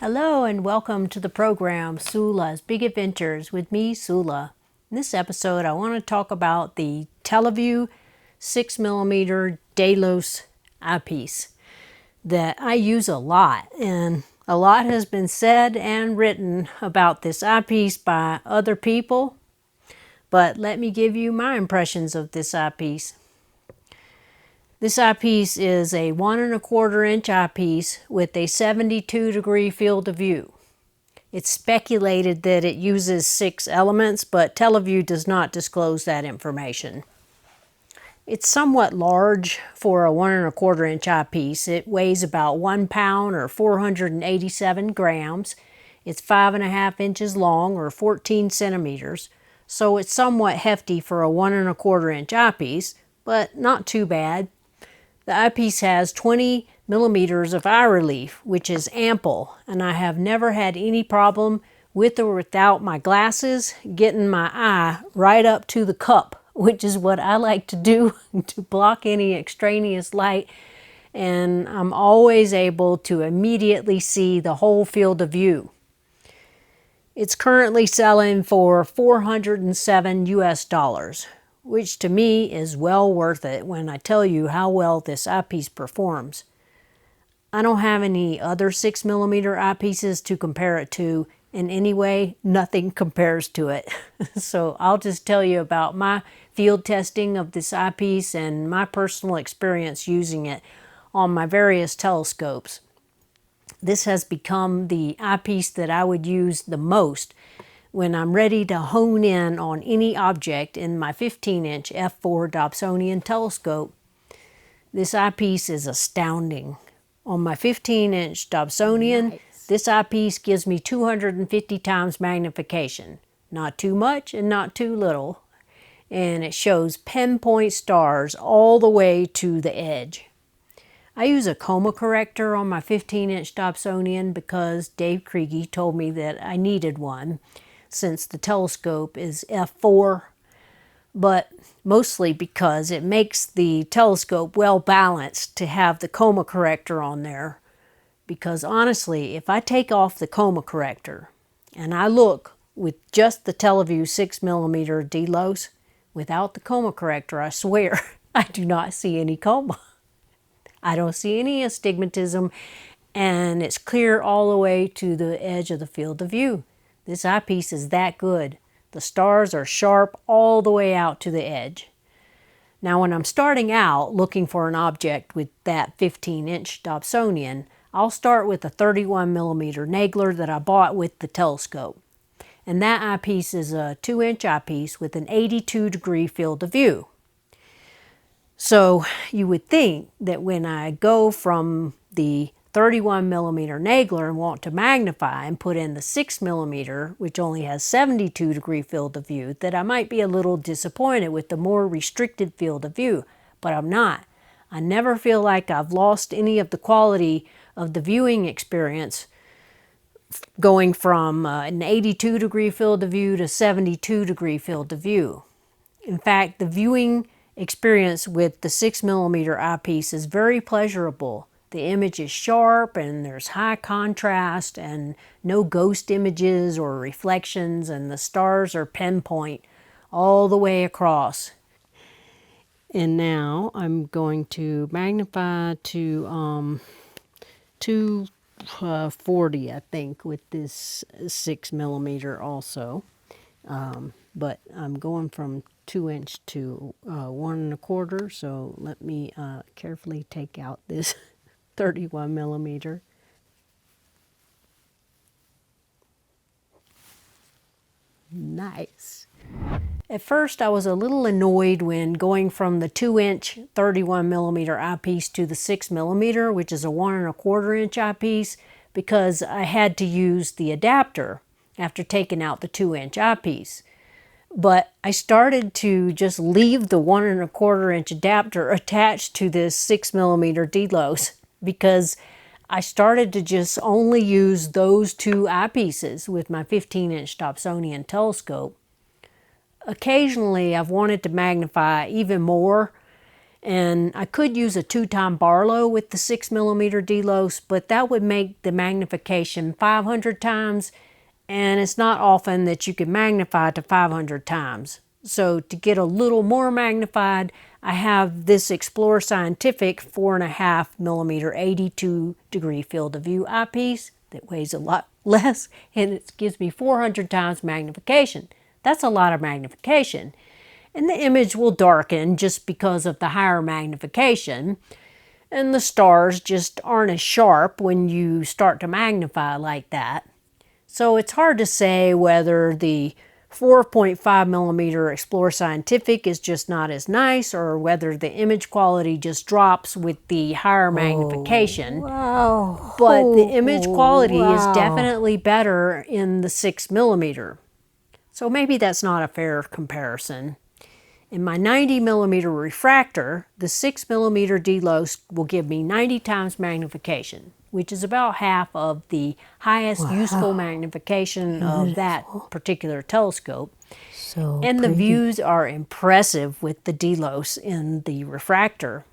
Hello and welcome to the program Sula's Big Adventures with me, Sula. In this episode, I want to talk about the Televue 6mm Delos Eyepiece that I use a lot, and a lot has been said and written about this eyepiece by other people, but let me give you my impressions of this eyepiece. This eyepiece is a 1¼ inch eyepiece with a 72-degree field of view. It's speculated that it uses 6 elements, but Televue does not disclose that information. It's somewhat large for a 1¼ inch eyepiece. It weighs about 1 pound or 487 grams. It's 5½ inches long or 14 centimeters, so it's somewhat hefty for a 1¼ inch eyepiece, but not too bad. The eyepiece has 20 millimeters of eye relief, which is ample, and I have never had any problem with or without my glasses getting my eye right up to the cup, which is what I like to do to block any extraneous light, and I'm always able to immediately see the whole field of view. It's currently selling for $407 US, which to me is well worth it when I tell you how well this eyepiece performs. I don't have any other 6mm eyepieces to compare it to, and anyway, nothing compares to it. So I'll just tell you about my field testing of this eyepiece and my personal experience using it on my various telescopes. This has become the eyepiece that I would use the most when I'm ready to hone in on any object in my 15-inch f4 Dobsonian telescope. This eyepiece is astounding. On my 15-inch Dobsonian, This eyepiece gives me 250 times magnification. Not too much and not too little. And it shows pinpoint stars all the way to the edge. I use a coma corrector on my 15-inch Dobsonian because Dave Kriege told me that I needed one, since the telescope is f4, but mostly because it makes the telescope well balanced to have the coma corrector on there. Because honestly, if I take off the coma corrector and I look with just the Televue 6mm Delos, without the coma corrector, I swear, I do not see any coma. I don't see any astigmatism, and it's clear all the way to the edge of the field of view. This eyepiece is that good. The stars are sharp all the way out to the edge. Now when I'm starting out looking for an object with that 15-inch Dobsonian, I'll start with a 31mm Nagler that I bought with the telescope. And that eyepiece is a 2-inch eyepiece with an 82-degree field of view. So you would think that when I go from the 31mm Nagler and want to magnify and put in the 6mm, which only has 72-degree field of view, that I might be a little disappointed with the more restricted field of view, but I'm not. I never feel like I've lost any of the quality of the viewing experience going from an 82-degree field of view to 72-degree field of view. In fact, the viewing experience with the 6mm eyepiece is very pleasurable. The image is sharp and there's high contrast and no ghost images or reflections, and the stars are pinpoint all the way across. And now I'm going to magnify to 240, I think, with this 6mm also. But I'm going from 2-inch to 1¼ so let me carefully take out this 31mm. Nice. At first I was a little annoyed when going from the 2-inch 31mm eyepiece to the 6mm, which is a 1¼ inch eyepiece, because I had to use the adapter after taking out the 2-inch eyepiece. But I started to just leave the 1¼ inch adapter attached to this 6mm Delos, because I started to just only use those 2 eyepieces with my 15-inch Dobsonian telescope. Occasionally I've wanted to magnify even more, And I could use a 2-time Barlow with the 6mm Delos, but that would make the magnification 500 times, and it's not often that you can magnify to 500 times. So to get a little more magnified, I have this Explore Scientific 4.5mm 82-degree field of view eyepiece that weighs a lot less, and it gives me 400 times magnification. That's a lot of magnification. And the image will darken just because of the higher magnification. And the stars just aren't as sharp when you start to magnify like that. So it's hard to say whether the 4.5mm Explore Scientific is just not as nice, or whether the image quality just drops with the higher magnification. Wow. But the image quality is Wow. definitely better in the 6mm. So maybe that's not a fair comparison. In my 90mm refractor, the 6mm Delos will give me 90 times magnification, which is about half of the highest useful magnification of that particular telescope. So And pretty. the views are impressive with the Delos in the refractor.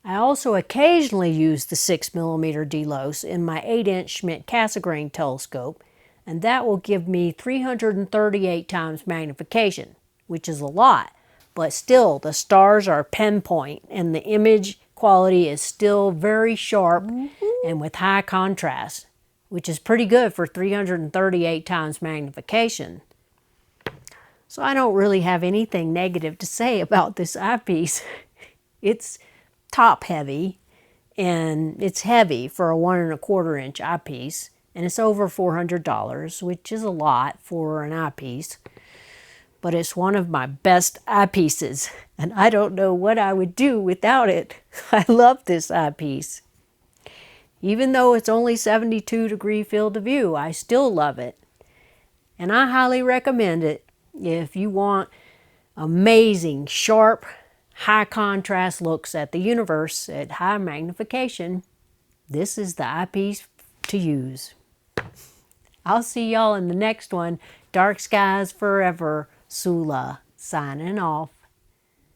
I also occasionally use the 6mm Delos in my 8-inch Schmidt-Cassegrain telescope, and that will give me 338 times magnification, which is a lot. But still, the stars are pinpoint, and the image quality is still very sharp and with high contrast, which is pretty good for 338 times magnification. So I don't really have anything negative to say about this eyepiece. It's top heavy, and it's heavy for a 1 1/4 inch eyepiece, and it's over $400, which is a lot for an eyepiece. But it's one of my best eyepieces, and I don't know what I would do without it. I love this eyepiece. Even though it's only 72-degree field of view, I still love it. And I highly recommend it if you want amazing, sharp, high contrast looks at the universe at high magnification. This is the eyepiece to use. I'll see y'all in the next one. Dark skies forever. Sula signing off.